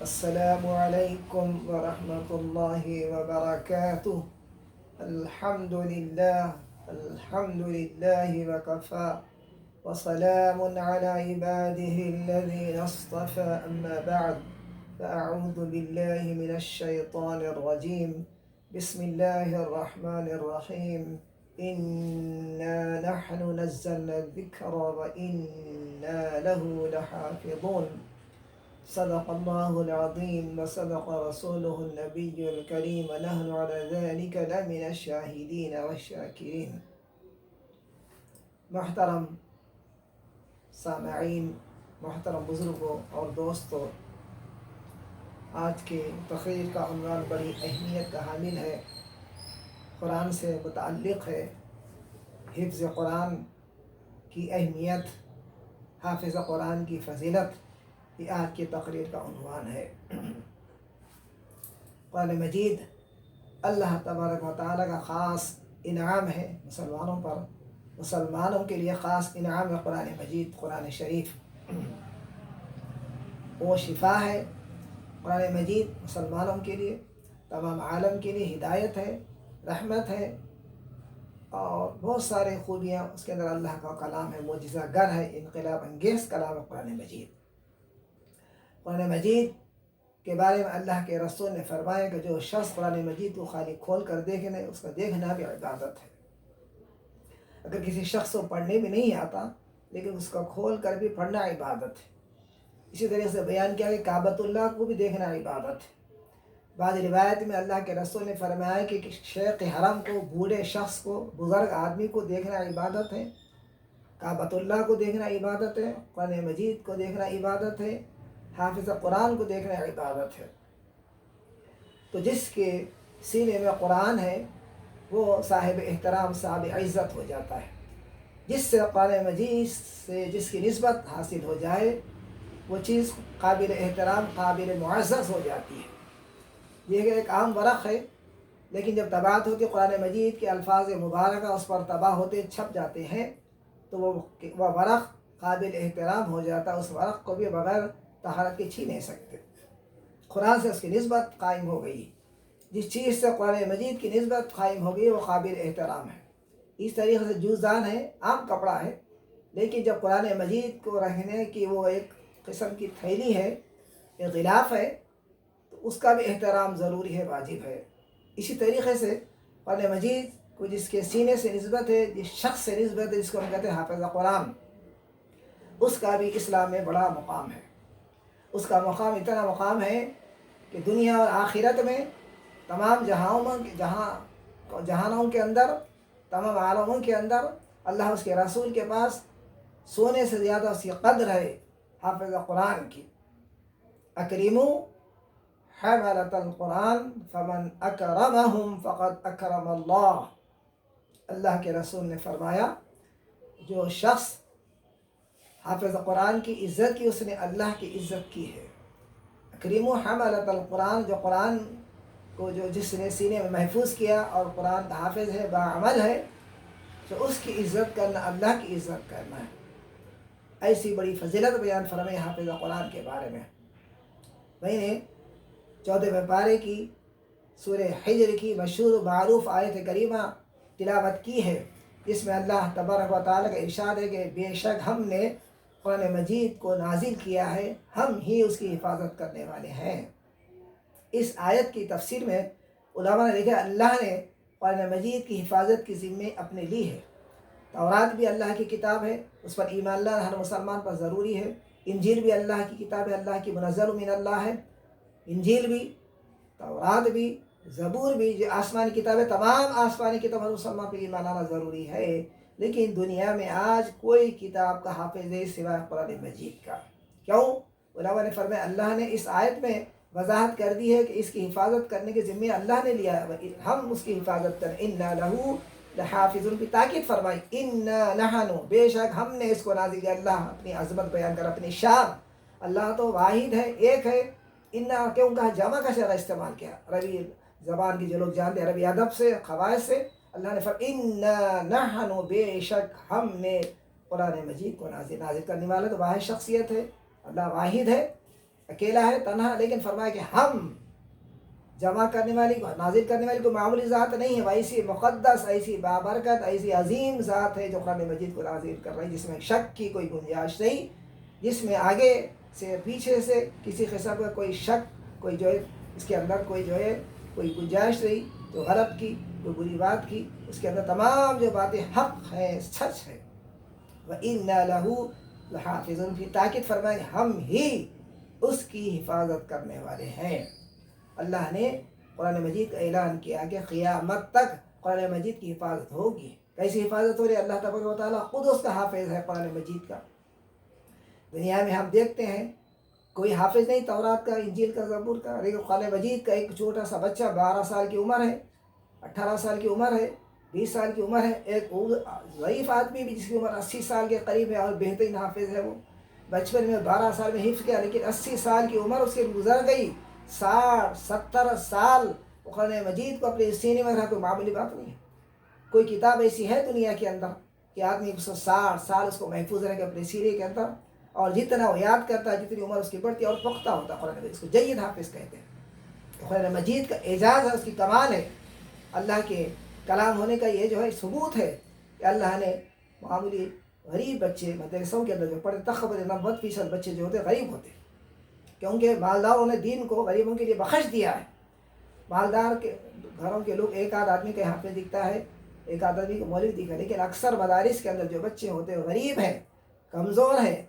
السلام عليكم ورحمة الله وبركاته. الحمد لله وكفى وسلام على عباده الذين اصطفى. أما بعد فأعوذ بالله من الشيطان الرجيم. بسم الله الرحمن الرحيم. إنا نحن نزلنا الذكر وإنا له لحافظون. صدق الله العظيم وصدق رسوله النبي الكريم ونحن على ذلك لمن الشاهدين والشاكرين. محترم سامعین، محترم بزرگوں اور دوستوں، آج کے تقریر کا عنوان بڑی اہمیت کا حامل ہے، قرآن سے متعلق ہے۔ حفظ قرآن کی اہمیت، حافظ قرآن کی فضیلت، یہ آج کی تقریر کا عنوان ہے۔ قرآن مجید اللہ تبارک و تعالیٰ کا خاص انعام ہے مسلمانوں پر، مسلمانوں کے لیے خاص انعام ہے قرآن مجید، قرآن شریف۔ وہ شفا ہے، قرآن مجید مسلمانوں کے لیے، تمام عالم کے لیے ہدایت ہے، رحمت ہے، اور بہت سارے خوبیاں اس کے اندر اللہ کا کلام ہے، معجزہ گر ہے، انقلاب انگیز کلام ہے قرآن مجید۔ قرآن مجید کے بارے میں اللہ کے رسول نے فرمایا کہ جو شخص قرآن مجید کو خالی کھول کر دیکھے نہیں، اس کا دیکھنا بھی عبادت ہے۔ اگر کسی شخص کو پڑھنے بھی نہیں آتا لیکن اس کا کھول کر بھی پڑھنا عبادت ہے۔ اسی طریقے سے بیان کیا کہ کعبۃ اللہ کو بھی دیکھنا عبادت ہے۔ بعض روایت میں اللہ کے رسول نے فرمایا کہ شیخ حرم کو، بوڑھے شخص کو، بزرگ آدمی کو دیکھنا عبادت ہے، کعبۃ اللہ کو دیکھنا عبادت ہے، قرآن مجید کو دیکھنا عبادت ہے، حافظ قرآن کو دیکھنا عبادت ہے۔ تو جس کے سینے میں قرآن ہے وہ صاحب احترام، صاحب عزت ہو جاتا ہے۔ جس سے قرآن مجید سے جس کی نسبت حاصل ہو جائے وہ چیز قابل احترام، قابل معزز ہو جاتی ہے۔ یہ ایک عام ورق ہے، لیکن جب طباعت ہوتی ہے قرآن مجید کے الفاظ مبارکہ اس پر طبع ہوتے چھپ جاتے ہیں تو وہ ورق قابل احترام ہو جاتا ہے۔ اس ورق کو بھی بغیر طہارت کے چھین نہیں سکتے۔ قرآن سے اس کی نسبت قائم ہو گئی، جس چیز سے قرآن مجید کی نسبت قائم ہو گئی وہ قابل احترام ہے۔ اس طریقے سے جوزدان ہے، عام کپڑا ہے، لیکن جب قرآن مجید کو رکھنے کی وہ ایک قسم کی تھیلی ہے، ایک غلاف ہے، تو اس کا بھی احترام ضروری ہے، واجب ہے۔ اسی طریقے سے قرآن مجید کو جس کے سینے سے نسبت ہے، جس شخص سے نسبت ہے، جس کو ہم کہتے ہیں حافظ قرآن، اس کا بھی اسلام میں بڑا مقام ہے۔ اس کا مقام اتنا مقام ہے کہ دنیا اور آخرت میں تمام جہانوں کے اندر، تمام عالموں کے اندر اللہ اس کے رسول کے پاس سونے سے زیادہ اس کی قدر ہے حافظ قرآن کی۔ اکرموا حملۃ القرآن فمن اکرمہم فقد اکرم اللہ۔ اللہ کے رسول نے فرمایا جو شخص حافظ قرآن کی عزت کی، اس نے اللہ کی عزت کی ہے۔ اکرموا حملۃ القرآن، جو قرآن کو جس نے سینے میں محفوظ کیا اور قرآن کا حافظ ہے، باعمل ہے، تو اس کی عزت کرنا اللہ کی عزت کرنا ہے۔ ایسی بڑی فضیلت بیان فرمائی حافظ قرآن کے بارے میں۔ میں نے 14ویں پارے کی سورہ حجر کی مشہور و معروف آیت کریمہ تلاوت کی ہے، جس میں اللہ تبارک و تعالیٰ کا ارشاد ہے کہ بے شک ہم نے قرآن مجید کو نازل کیا ہے، ہم ہی اس کی حفاظت کرنے والے ہیں۔ اس آیت کی تفسیر میں علماء نے لکھا اللہ نے قرآن مجید کی حفاظت کی ذمہ اپنے لی ہے۔ تورات بھی اللہ کی کتاب ہے، اس پر ایمان لانا ہر مسلمان پر ضروری ہے۔ انجیل بھی اللہ کی کتاب ہے، اللہ کی منزل من اللہ ہے۔ انجیل بھی، تورات بھی، زبور بھی، جو آسمانی کتاب ہے، تمام آسمانی کتاب ہر مسلمان پر ایمان لانا ضروری ہے۔ لیکن دنیا میں آج کوئی کتاب کا حافظ ہے سوائے قرآن مجید کا۔ کیوں؟ علماء نے فرمایا اللہ نے اس آیت میں وضاحت کر دی ہے کہ اس کی حفاظت کرنے کے ذمہ اللہ نے لیا ہے، ہم اس کی حفاظت کریں۔ اِنَّا لَهُ لَحَافِظُونَ کی تاکید فرمائی، اِنَّا نَحْنُ، بے شک ہم نے اس کو نازل کیا۔ اللہ اپنی عظمت بیان کر، اپنی شان۔ اللہ تو واحد ہے، ایک ہے۔ اِنَّا کیوں کہا؟ جمع کا صیغہ استعمال کیا۔ عربی زبان کی جو لوگ جانتے ہیں، عربی ادب سے، قواعد سے، اللہ نے فرمایا اِنَّا نَحْنُ، بے شک ہم نے قرآن مجید کو نازل کرنے والا تو واحد شخصیت ہے، اللہ واحد ہے۔ اکیلا ہے، تنہا، لیکن فرمایا کہ ہم جمع کرنے والی کو، نازل کرنے والی کو معمولی ذات نہیں ہے، وہ ایسی مقدس، ایسی بابرکت، ایسی عظیم ذات ہے جو قرآن مجید کو نازل کر رہی ہے، جس میں شک کی کوئی گنجائش نہیں، جس میں آگے سے پیچھے سے کسی قسم کا کوئی شک، کوئی جو ہے اس کے اندر کوئی جو ہے کوئی گنجائش نہیں، جو غلط کی، جو بری بات کی، اس کے اندر تمام جو باتیں حق ہیں، سچ ہے۔ وَإِنَّا لَهُ لَحَافِظُونَ، پھر تاکید فرمائے ہم ہی اس کی حفاظت کرنے والے ہیں۔ اللہ نے قرآن مجید کا اعلان کیا کہ قیامت تک قرآن مجید کی حفاظت ہوگی۔ کیسی حفاظت ہو رہی ہے؟ اللہ تبارک و تعالیٰ خود اس کا حافظ ہے قرآن مجید کا۔ دنیا میں ہم دیکھتے ہیں کوئی حافظ نہیں تورات کا، انجیل کا، زبور کا، لیکن قرآن مجید کا ایک چھوٹا سا بچہ 12 سال کی عمر ہے، 18 سال کی عمر ہے، 20 سال کی عمر ہے، ایک ضعیف آدمی بھی جس کی عمر 80 سال کے قریب ہے اور بہترین حافظ ہے، وہ بچپن میں 12 سال میں حفظ کیا، لیکن 80 سال کی عمر اس کے گزر گئی، 60 70 سال قرآن مجید کو اپنے سینے میں رکھا، کوئی معمولی بات نہیں ہے۔ کوئی کتاب ایسی ہے دنیا کے اندر کہ آدمی 60 سال اس کو محفوظ رکھے اپنے سینے کے اندر، اور جتنا وہ یاد کرتا ہے، جتنی عمر اس کی بڑھتی ہے اور پختہ ہوتا ہے قرآن مجید، اس کو جید حافظ کہتے ہیں۔ قرآن مجید کا اعجاز ہے، اس کی کمال ہے، اللہ کے کلام ہونے کا یہ جو ہے ثبوت ہے کہ اللہ نے معمولی غریب بچے مدرسوں کے اندر جو پڑھتے، تقریباً 90% بچے جو ہوتے غریب ہوتے، کیونکہ مالداروں نے دین کو غریبوں کے لیے بخش دیا ہے۔ مالدار کے گھروں کے لوگ، ایک آدھ آدمی کا حافظ دکھتا ہے، ایک آدھ آدمی کو مولوی دکھتا ہے، لیکن اکثر مدارس کے اندر جو بچے ہوتے ہیں غریب ہیں، کمزور ہیں،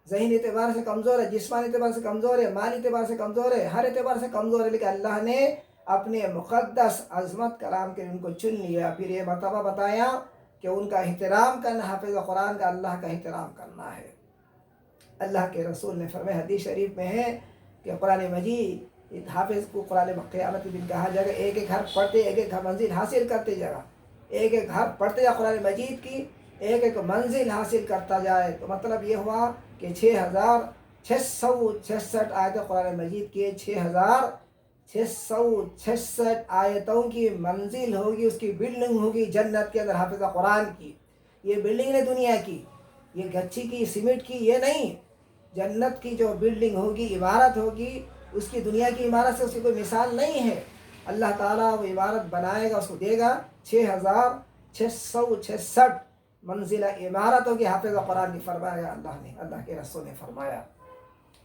ذہنی اعتبار سے کمزور ہے، جسمانی اعتبار سے کمزور ہے، مالی اعتبار سے کمزور ہے، ہر اعتبار سے کمزور ہے، لیکن اللہ نے اپنے مقدس عظمت کلام کے ان کو چن لیا۔ پھر یہ مرتبہ بتایا کہ ان کا احترام کرنا، حافظ قرآن کا اللہ کا احترام کرنا ہے۔ اللہ کے رسول نے فرمایا، حدیث شریف میں ہے کہ قرآن مجید حافظ کو قرآن قیامت کے دن کہا جائے گا، ایک ایک حرف پڑھتے، ایک ایک منزل حاصل کرتے جائے گا، ایک ایک حرف پڑھتے جائے قرآن مجید کی، ایک ایک منزل حاصل کرتا جائے۔ تو مطلب یہ ہوا کہ 6666 آیتیں قرآن مجید کی، 6666 آیتوں کی منزل ہوگی، اس کی بلڈنگ ہوگی جنت کے اندر حافظ قرآن کی۔ یہ بلڈنگ نہیں دنیا کی، یہ گچھی کی، سیمنٹ کی، یہ نہیں، جنت کی جو بلڈنگ ہوگی، عمارت ہوگی، اس کی دنیا کی عمارت سے اس کی کوئی مثال نہیں ہے۔ اللہ تعالیٰ وہ عمارت بنائے گا، اس کو دے گا، 6666 منزلہ عمارت ہوگی حافظ قرآن کی، فرمایا اللہ نے، اللہ کے رسول نے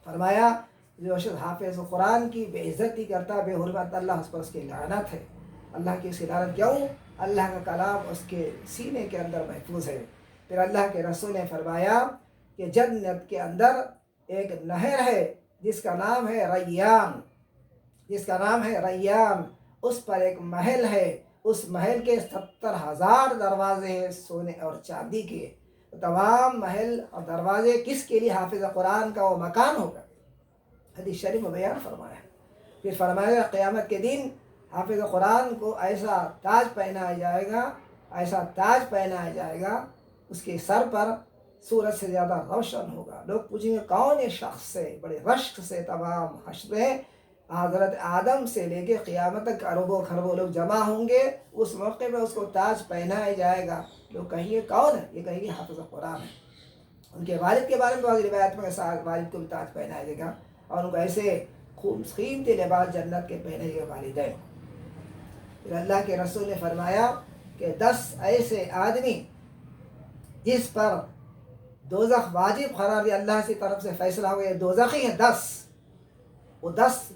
فرمایا جو شخص حافظ قرآن کی بے عزتی کرتا، بے حرمت، اللہ اس پر اس کی لعنت ہے۔ اللہ کی اس کی لعنت کیوں؟ اللہ کا کلام اس کے سینے کے اندر محفوظ ہے۔ پھر اللہ کے رسول نے فرمایا کہ جنت کے اندر ایک نہر ہے جس کا نام ہے ریان، جس کا نام ہے ریان، اس پر ایک محل ہے، اس محل کے 70,000 دروازے ہیں سونے اور چاندی کے۔ تمام محل اور دروازے کس کے لیے؟ حافظ قرآن کا وہ مکان ہوگا، حدیث شریف میں بیان فرمایا ہے۔ پھر فرمایا قیامت کے دن حافظ قرآن کو ایسا تاج پہنایا جائے گا، ایسا تاج پہنایا جائے گا، اس کے سر پر سورج سے زیادہ روشن ہوگا۔ لوگ پوچھیں گے کون یہ شخص ہے؟ بڑے رشک سے تمام حشریں حضرت آدم سے لے کے قیامت تک اربوں خربوں لوگ جمع ہوں گے، اس موقع پہ اس کو تاج پہنایا جائے گا۔ لوگ کہیں گے کون ہے؟ یہ کہیں گے حافظ قرآن ہے۔ ان کے والد کے بارے میں بعض روایت میں والد کو بھی تاج پہنایا جائے گا، اور ان کو ایسے قیمتی لباس جنت کے پہنے گئے والدین۔ پھر اللہ کے رسول نے فرمایا کہ 10 ایسے آدمی جس پر دوزخ واجب قرار دیا، اللہ کی طرف سے فیصلہ ہو گیا دوزخی ہیں 10، وہ 10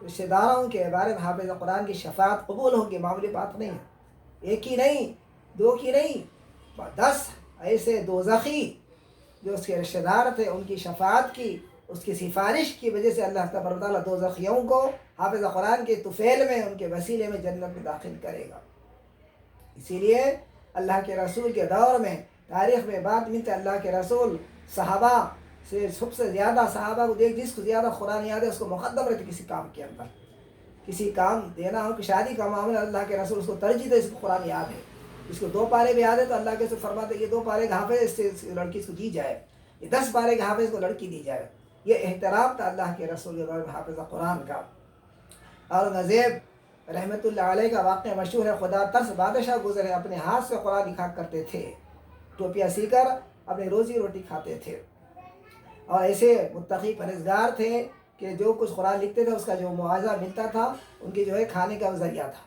رشتہ داروں کے بارے میں حافظ قرآن کی شفاعت قبول ہوگی، معمولی بات نہیں ہے، ایک ہی نہیں، 2 کی نہیں، 10 ایسے دوزخی جو اس کے رشتہ دار تھے، ان کی شفاعت کی، اس کی سفارش کی وجہ سے اللہ تبارک و تعالیٰ دوزخیوں کو حافظ قرآن کے طفیل میں، ان کے وسیلے میں جنت میں داخل کرے گا۔ اسی لیے اللہ کے رسول کے دور میں تاریخ میں بات ملتی ہے، اللہ کے رسول صحابہ سے سب سے زیادہ صحابہ کو دیکھ، جس کو زیادہ قرآن یاد ہے اس کو مقدم رہتے کسی کام کے اندر، کسی کام دینا ہو کہ شادی کا معاملہ، اللہ کے رسول اس کو ترجیح دے، اس کو قرآن یاد ہے، اس کو 2 پارے بھی یاد ہے تو اللہ کے رسول فرماتے یہ 2 پارے کا حافظ اس سے لڑکی اس کو دی جائے، یہ 10 پارے کا حافظ کو لڑکی دی جائے۔ یہ احترام تھا اللہ کے رسول کے بارے میں حافظ قرآن کا۔ اورنگزیب رحمۃ اللہ علیہ کا واقعہ مشہور ہے، خدا ترس بادشاہ گزرے، اپنے ہاتھ سے قرآن لکھا کرتے تھے، ٹوپیاں سی کر اپنی روزی روٹی کھاتے تھے، اور ایسے متقی پرہیزگار تھے کہ جو کچھ قرآن لکھتے تھے اس کا جو معاوضہ ملتا تھا ان کی جو ہے کھانے کا ذریعہ تھا.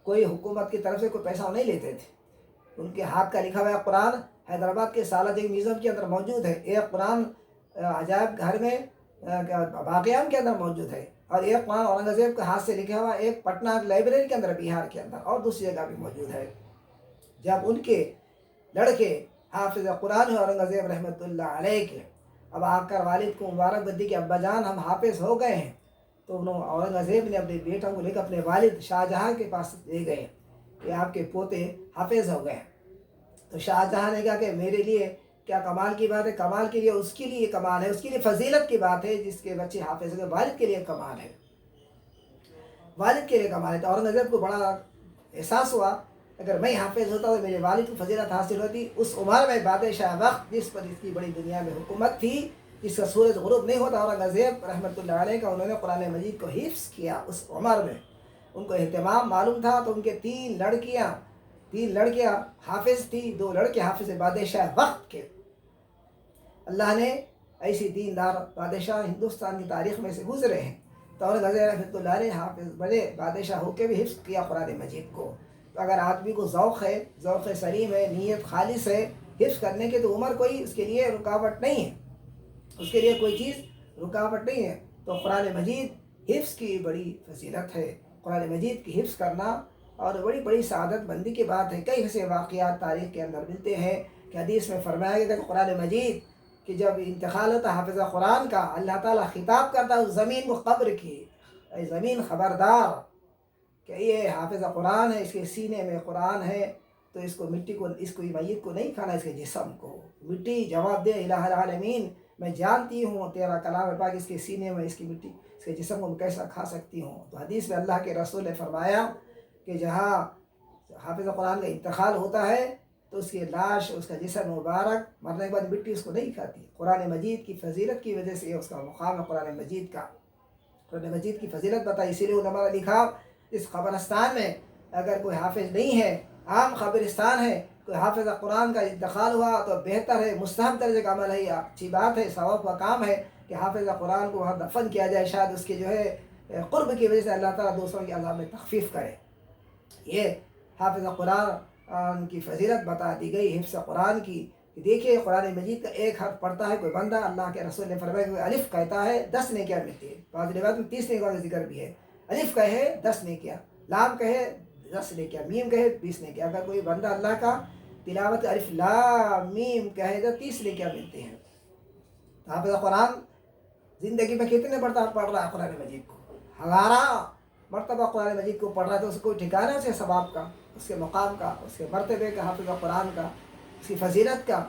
کوئی حکومت کی طرف سے کوئی پیسہ نہیں لیتے تھے. ان کے ہاتھ کا لکھا ہوا قرآن حیدرآباد کے سالہ جنگ میوزیم کے اندر موجود ہے. ایک قرآن عجائب گھر میں باغیان کے اندر موجود ہے، اور ایک قرآن اورنگزیب کے ہاتھ سے لکھا ہوا ایک پٹنہ لائبریری کے اندر بہار کے اندر اور دوسری جگہ بھی موجود ہے. جب ان کے لڑکے حافظ قرآن ہے اورنگزیب رحمۃ اللہ علیہ کے اب آ کر والد کو مبارک بدی کے ابا جان ہم حافظ ہو گئے ہیں، تو انہوں اورنگزیب نے اپنے بیٹوں کو لے کر اپنے والد شاہ جہاں کے پاس لے گئے کہ آپ کے پوتے حافظ ہو گئے. تو شاہ جہاں نے کہا کہ میرے لیے کیا کمال کی بات ہے، کمال کے لیے اس کے لیے کمال ہے، اس کے لیے فضیلت کی بات ہے جس کے بچے حافظ ہوئے. والد کے لیے کمال ہے، والد کے لیے کمال ہے. تو اورنگزیب کو بڑا احساس ہوا اگر میں حافظ ہوتا تو میرے والد کو فضیلت حاصل ہوتی. اس عمر میں بادشاہ وقت جس پر اس کی بڑی دنیا میں حکومت تھی، جس کا سورج غروب نہیں ہوتا، اورنگزیب رحمۃ اللہ علیہ کا، انہوں نے قرآن مجید کو حفظ کیا. اس عمر میں ان کو اہتمام معلوم تھا، تو ان کے تین لڑکیاں حافظ تھی، 2 لڑکے حافظ بادشاہ وقت کے. اللہ نے ایسی دیندار بادشاہ ہندوستان کی تاریخ میں سے گزرے ہیں. تو اورنگزیب رحمۃ اللہ علیہ حافظ بڑے بادشاہ ہو کے بھی حفظ کیا قرآن مجید کو. تو اگر آدمی کو ذوق سلیم ہے، نیت خالص ہے حفظ کرنے کے، تو عمر کوئی اس کے لیے رکاوٹ نہیں ہے، اس کے لیے کوئی چیز رکاوٹ نہیں ہے. تو قرآن مجید حفظ کی بڑی فضیلت ہے. قرآن مجید کی حفظ کرنا اور بڑی سعادت مندی کی بات ہے. کئی ایسے واقعات تاریخ کے اندر ملتے ہیں کہ حدیث میں فرمایا گیا کہ قرآن مجید کہ جب انتقال ہوتا حافظ قرآن کا، اللہ تعالیٰ خطاب کرتا ہے اس زمین کو قبر کی، اے زمین خبردار کہ یہ حافظ قرآن ہے، اس کے سینے میں قرآن ہے، تو اس کو میت کو نہیں کھانا، اس کے جسم کو. مٹی جواب دے الہ العالمین میں جانتی ہوں تیرا کلام پاک اس کے سینے میں، اس کی مٹی اس کے جسم کو میں کیسا کھا سکتی ہوں. تو حدیث میں اللہ کے رسول نے فرمایا کہ جہاں حافظ قرآن کا انتقال ہوتا ہے تو اس کی لاش، اس کا جسم مبارک مرنے کے بعد مٹی اس کو نہیں کھاتی. قرآن مجید کی فضیلت کی وجہ سے یہ اس کا مقام ہے. قرآن مجید کی فضیلت بتائی، اسی لیے علماء نے لکھا اس قبرستان میں اگر کوئی حافظ نہیں ہے، عام قبرستان ہے، کوئی حافظ قرآن کا انتقال ہوا تو بہتر ہے، مستحب درجے کا عمل ہے، اچھی بات ہے، ثواب کا کام ہے کہ حافظ قرآن کو وہاں دفن کیا جائے. شاید اس کے جو ہے قرب کی وجہ سے اللہ تعالیٰ دوسروں کے عذاب میں تخفیف کرے. یہ حافظ قرآن کی فضیلت بتا دی گئی، حفظ قرآن کی. دیکھیے قرآن مجید کا ایک حرف پڑھتا ہے کوئی بندہ، اللہ کے رسول نے فرمایا کہ الف کہتا ہے 10 نیکیاں ملتی ہے. بعض روایت میں 30 نیکیوں کا ذکر بھی ہے. الف کہے 10 نیکیاں، لام کہے 10 نیکیاں، میم کہے 20 نیکیاں. اگر کوئی بندہ اللہ کا تلاوت الف لام میم کہے تو 30 نیکیاں ملتی ہیں. حافظ قرآن زندگی میں کتنے مرتبہ پڑھ رہا ہے قرآن مجید کو؟ 1000 مرتبہ قرآن مجید کو پڑھ رہا ہے. تو اس کو ٹھکانا ہے اسے ثواب کا، اس کے مقام کا، اس کے مرتبے کا، حافظ قرآن کا، اس کی فضیلت کا،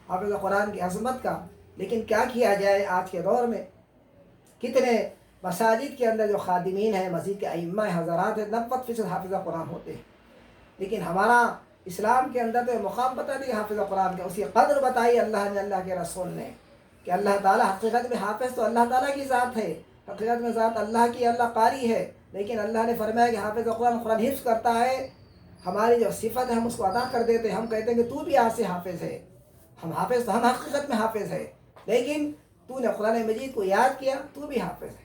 حافظ قرآن کی عظمت کا. لیکن کیا کیا جائے آج کے دور میں؟ کتنے مساجد کے اندر جو خادمین ہیں، مسجد کے ائمہ حضرات ہیں، 90% حافظ قرآن ہوتے ہیں. لیکن ہمارا اسلام کے اندر تو مقام بتا دی حافظ قرآن کا، اس کی قدر بتائی اللہ نے، اللہ کے رسول نے، کہ اللہ تعالیٰ حقیقت میں حافظ تو اللہ تعالیٰ کی ذات ہے، حقیقت میں ذات اللہ کی، اللہ قاری ہے. لیکن اللہ نے فرمایا کہ حافظ قرآن حفظ کرتا ہے. ہماری جو صفت ہے ہم اس کو ادا کر دیتے ہیں، ہم کہتے ہیں کہ تو بھی آج سے حافظ ہے. ہم حافظ تو ہم حقیقت میں حافظ ہے، لیکن تو نے قرآن مجید کو یاد کیا، تو بھی حافظ ہے.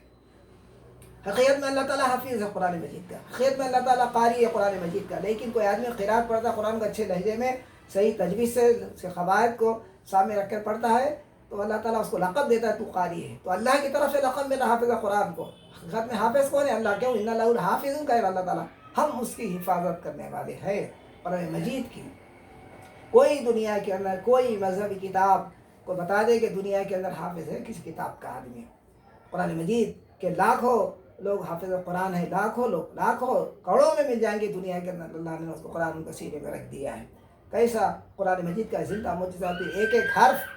حقیقت میں اللہ تعالیٰ حافظ ہے قرآن مجید کا، حقیقت میں اللہ تعالیٰ قاری ہے قرآن مجید کا. لیکن کوئی آدمی قرات پڑھتا ہے قرآن کو اچھے لہجے میں، صحیح تجوید سے، اس کے قواعد کو سامنے رکھ کر پڑھتا ہے، تو اللہ تعالیٰ اس کو لقب دیتا ہے تو قاری ہے. تو اللہ کی طرف سے لقب ملا حافظ قرآن کو. حقیقت میں حافظ کون ہے؟ اللہ. کیوں؟ ان اللہ الحافظ کہہ رہا اللہ تعالیٰ، ہم اس کی حفاظت کرنے والے ہیں قرآن مجید کی. کوئی دنیا کے اندر کوئی مذہبی کتاب کو بتا دے کہ دنیا کے اندر حافظ ہے کسی کتاب کا آدمی. قرآن مجید کے لاکھوں لوگ حافظ قرآن ہے، لاکھوں لوگ، لاکھوں کروڑوں میں مل جائیں گے دنیا کے اندر. اللہ نے اس کو قرآن کے سینے میں رکھ دیا ہے. کیسا قرآن مجید کا زندہ معجزہ ہے. ایک ایک حرف،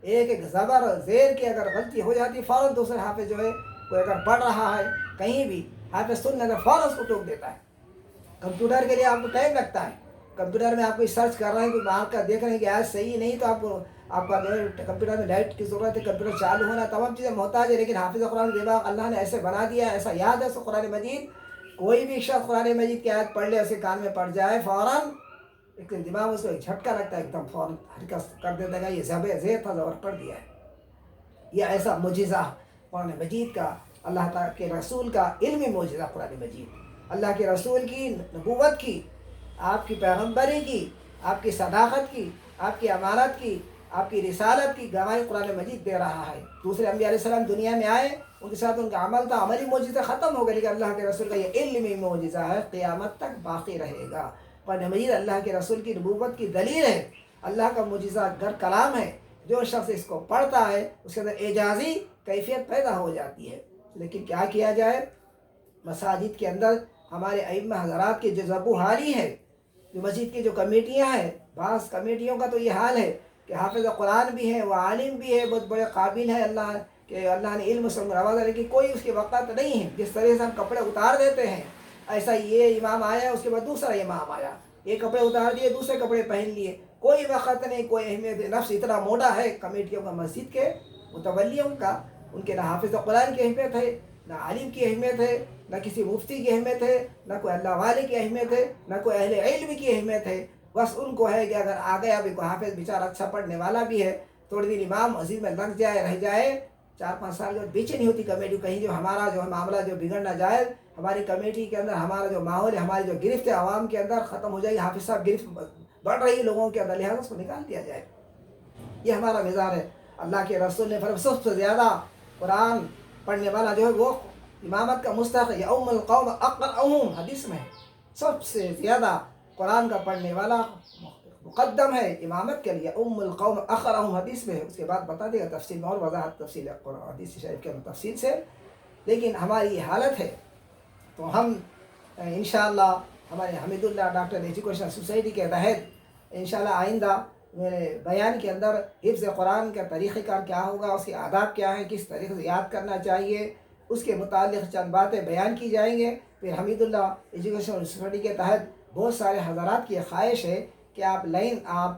ایک ایک زبر زیر کی اگر غلطی ہو جاتی فوراً دوسرے حافظ جو ہے کوئی اگر پڑھ رہا ہے کہیں بھی، حافظ سن لے فوراً اس کو ٹوک دیتا ہے. کمپیوٹر کے لیے آپ کو ٹائم لگتا ہے. کمپیوٹر میں آپ کو سرچ کر رہے ہیں، کوئی مار کر دیکھ رہے ہیں کہ آج صحیح نہیں، تو آپ کا جو ہے کمپیوٹر میں لائٹ کی ضرورت ہے، کمپیوٹر چالو ہونا، تمام چیزیں محتاج ہے. لیکن حافظ قرآن دماغ اللہ نے ایسے بنا دیا ہے، ایسا یاد ہے اس کو قرآن مجید. کوئی بھی شخص قرآن مجید کی آیت پڑھ لے، اسے کان میں پڑ جائے، فوراً ایک دماغ اس کو ایک جھٹکا لگتا ہے، ایک دم فوراً حرکت کر دیتا ہے. یہ زیر تھا، زبر پڑھ دیا ہے. یہ ایسا معجزہ قرآن مجید کا اللہ تعالیٰ کے رسول کا علمی معجزہ قرآن مجید، اللہ کے رسول کی نبوت کی، آپ کی پیغمبری کی، آپ کی صداقت کی، آپ کی امانت کی، آپ کی رسالت کی گواہی قرآن مجید دے رہا ہے۔ دوسرے انبیاء علیہ السلام دنیا میں آئے، ان کے ساتھ ان کا عمل تھا، عملی معجزہ ختم ہو گئے، لیکن اللہ کے رسول کا یہ علمی معجزہ ہے، قیامت تک باقی رہے گا۔ قرآن مجید اللہ کے رسول کی نبوت کی دلیل ہے، اللہ کا معجزہ گر کلام ہے۔ جو شخص اس کو پڑھتا ہے اس کے اندر اعجازی کیفیت پیدا ہو جاتی ہے۔ لیکن کیا کیا جائے؟ مساجد کے اندر ہمارے ائمہ حضرات کی جو ذبح حالی ہے، جو مسجد کی جو کمیٹیاں ہیں، بعض کمیٹیوں کا تو یہ حال ہے کہ حافظ قرآن بھی ہے، وہ عالم بھی ہے، بہت بڑے قابل ہے، اللہ نے علم سے نوازا، لیکن کوئی اس کے وقت نہیں ہے۔ جس طرح سے ہم کپڑے اتار دیتے ہیں، ایسا یہ امام آیا، اس کے بعد دوسرا امام آیا، یہ کپڑے اتار دیے، دوسرے کپڑے پہن لیے، کوئی وقت نہیں، کوئی اہمیت۔ نفس اتنا موٹا ہے کمیٹیوں کا، مسجد کے متولیوں کا، ان کے نہ حافظ قرآن کی اہمیت ہے، نہ عالم کی اہمیت ہے، نہ کسی مفتی کی اہمیت ہے، نہ کوئی اللہ والے کی اہمیت ہے، نہ کوئی اہل علم کی اہمیت ہے۔ بس ان کو ہے کہ اگر آ گیا بھی کوئی حافظ بیچارہ اچھا پڑھنے والا بھی ہے، تھوڑی دن امام مسجد میں لگ جائے، رہ جائے، 4-5 سال کے پیچھے نہیں ہوتی کمیٹی، کہیں جو ہمارا جو معاملہ جو بگڑ نہ جائے، ہماری کمیٹی کے اندر ہمارا جو ماحول ہے، ہماری جو گرفت ہے عوام کے اندر ختم ہو جائے گی، حافظ صاحب گرفت بڑھ رہی ہے لوگوں کے اندر، لہٰذا اس کو نکال دیا جائے۔ یہ ہمارا مزاج ہے۔ اللہ کے رسول نے فرمایا سب سے زیادہ قرآن پڑھنے والا جو ہے وہ امامت کا مستحق ہے، یؤم القوم اقرأہم، حدیث میں سب سے زیادہ قرآن کا پڑھنے والا مقدم ہے امامت کے لیے، ام القوم اقرأہم، حدیث میں ہے۔ اس کے بعد بتا دے گا تفصیل میں، اور وضاحت تفصیل ہے قرآن حدیث شریف کے تفصیل سے۔ لیکن ہماری یہ حالت ہے، تو ہم انشاءاللہ ہمارے حمید اللہ ڈاکٹر ایجوکیشن سوسائٹی کے تحت انشاءاللہ آئندہ میرے بیان کے اندر حفظ قرآن کا طریقہ کار کیا ہوگا، اس کے آداب کیا ہیں، کس طریقے سے یاد کرنا چاہیے، اس کے متعلق چند باتیں بیان کی جائیں گے۔ پھر حمید اللہ ایجوکیشن سوسائٹی کے تحت بہت سارے حضرات کی خواہش ہے کہ آپ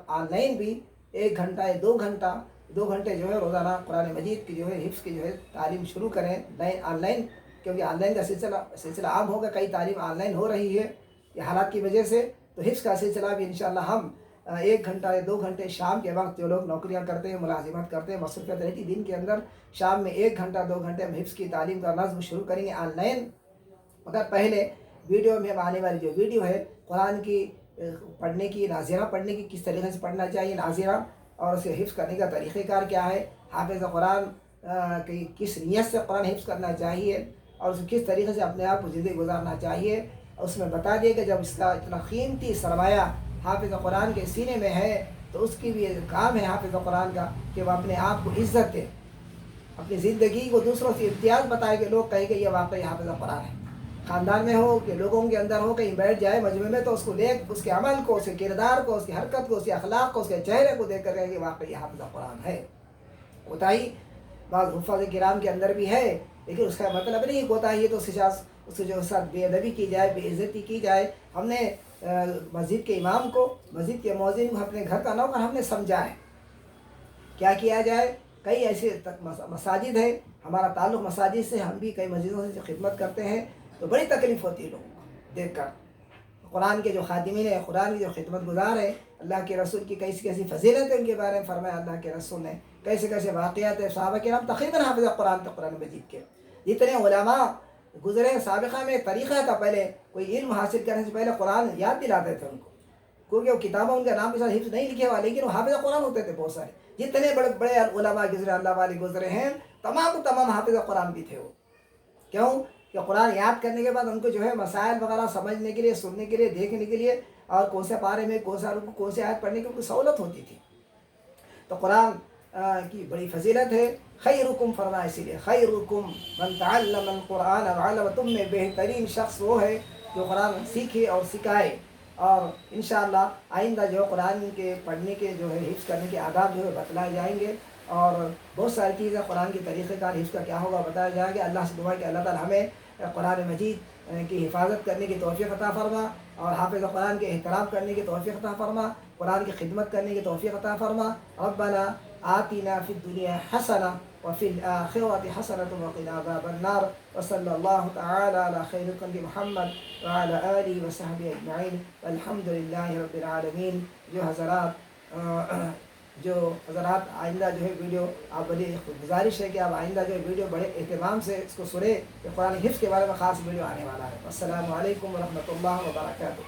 آن لائن بھی 1 گھنٹہ یا 2 گھنٹے جو ہے روزانہ قرآن مجید کی جو ہے حفظ کی جو ہے تعلیم شروع کریں، آن لائن، کیونکہ آن لائن کا سلسلہ عام ہوگا، کئی تعلیم آن لائن ہو رہی ہے یہ حالات کی وجہ سے، تو حفظ کا سلسلہ بھی انشاءاللہ ہم 1 گھنٹہ یا 2 گھنٹے شام کے وقت، جو لوگ نوکریاں کرتے ہیں، ملازمت کرتے ہیں، مصروفیت رہتی دن کے اندر، شام میں 1 گھنٹہ 2 گھنٹے ہم حفظ کی تعلیم کا نظم شروع کریں گے آن لائن۔ مگر پہلے ویڈیو میں آنے والی جو ویڈیو ہے قرآن کی پڑھنے کی، ناظرہ پڑھنے کی، کس طریقے سے پڑھنا چاہیے ناظرہ، اور اسے حفظ کرنے کا طریقہ کار کیا ہے، حافظ قرآن کی کس نیت سے قرآن حفظ کرنا چاہیے، اور اسے کس طریقے سے اپنے آپ کو زندگی گزارنا چاہیے، اس میں بتا دیا کہ جب اس کا اتنا قیمتی سرمایہ حافظ قرآن کے سینے میں ہے، تو اس کی بھی کام ہے حافظ قرآن کا کہ وہ اپنے آپ کو عزت دے، اپنی زندگی کو دوسروں سے امتیاز بتائے کہ لوگ کہیں کہ یہ واقعی حافظ قرآن ہے، خاندان میں ہو کہ لوگوں کے اندر ہو، کہیں بیٹھ جائے مجمع میں تو اس کو دیکھ، اس کے عمل کو، اس کے کردار کو، اس کی حرکت کو، اس کے اخلاق کو، اس کے چہرے کو دیکھ کر کہ واقعی حافظ قرآن ہے۔ کوتاہی بعض حفاظ کرام کے اندر بھی ہے، لیکن اس کا مطلب نہیں کوتاہی تو اس کے جو ساتھ بے ادبی کی جائے، بے عزتی کی جائے۔ ہم نے مسجد کے امام کو، مسجد کے مؤذن کو اپنے گھر کا نوکر ہم نے سمجھا ہے، کیا کیا جائے۔ کئی ایسے مساجد ہیں، ہمارا تعلق مساجد سے، ہم بھی کئی مسجدوں سے خدمت کرتے ہیں، تو بڑی تکلیف ہوتی ہے لوگوں کو دیکھ کر۔ قرآن کے جو خادمین ہیں، قرآن کے جو خدمت گزار ہیں، اللہ کے رسول کی کیسی کیسی فضیلت ہے ان کے بارے میں فرمایا اللہ کے رسول نے، کیسے کیسے واقعات ہیں، صحابہ کرام تقریباً حافظ قرآن تھے قرآن مجید کے، جتنے علماء گزرے سابقہ میں طریقہ تھا، پہلے کوئی علم حاصل کرنے سے پہلے قرآن یاد دلاتے تھے ان کو، کیونکہ وہ کتابوں ان کے نام کے ساتھ حفظ نہیں لکھے ہوا، لیکن وہ حافظ قرآن ہوتے تھے بہت سارے، جتنے بڑے بڑے علماء گزرے، اللہ والے گزرے ہیں، تمام حافظ قرآن بھی تھے وہ۔ کیوں کہ قرآن یاد کرنے کے بعد ان کو جو ہے مسائل وغیرہ سمجھنے کے لیے، سننے کے لیے، دیکھنے کے لیے، اور کون سے پارے میں کون سا رکوع، کون سے آیت پڑھنے کی ان کو سہولت ہوتی تھی۔ تو قرآن کی بڑی فضیلت ہے۔ خیرکم فرمایا اسی لیے، خیرکم من تعلم القرآن وعلم، تم میں بہترین شخص وہ ہے جو قرآن سیکھے اور سکھائے۔ اور انشاءاللہ آئندہ جو قرآن کے پڑھنے کے جو ہے حفظ کرنے کے آداب جو ہے بتلائے جائیں گے، اور بہت ساری چیزیں قرآن کے طریقہ کار حفظ کا کیا ہوگا بتایا جائے گا۔ اللہ سے دعا کہ اللہ تعالی ہمیں قرآن مجید کی حفاظت کرنے کی توفیق عطا فرما، اور حافظ قرآن کے احترام کرنے کی توفیق عطا فرما، قرآن کی خدمت کرنے کی توفیق عطا فرما۔ ربنا آتنا فی الدنیا حسنہ وفی الآخرۃ حسنۃ وقنا عذاب النار، وصلی اللہ تعالی علی خیر خلق محمد وعلی آلہ وصحبہ اجمعین، والحمد للہ رب العالمین۔ جو حضرات جو حضرات آئندہ جو ہے ویڈیو آپ بڑی گزارش ہے کہ آپ آئندہ جو ہے ویڈیو بڑے اہتمام سے اس کو سنیں کہ قرآن حفظ کے بارے میں خاص ویڈیو آنے والا ہے. السلام علیکم ورحمۃ اللہ وبرکاتہ.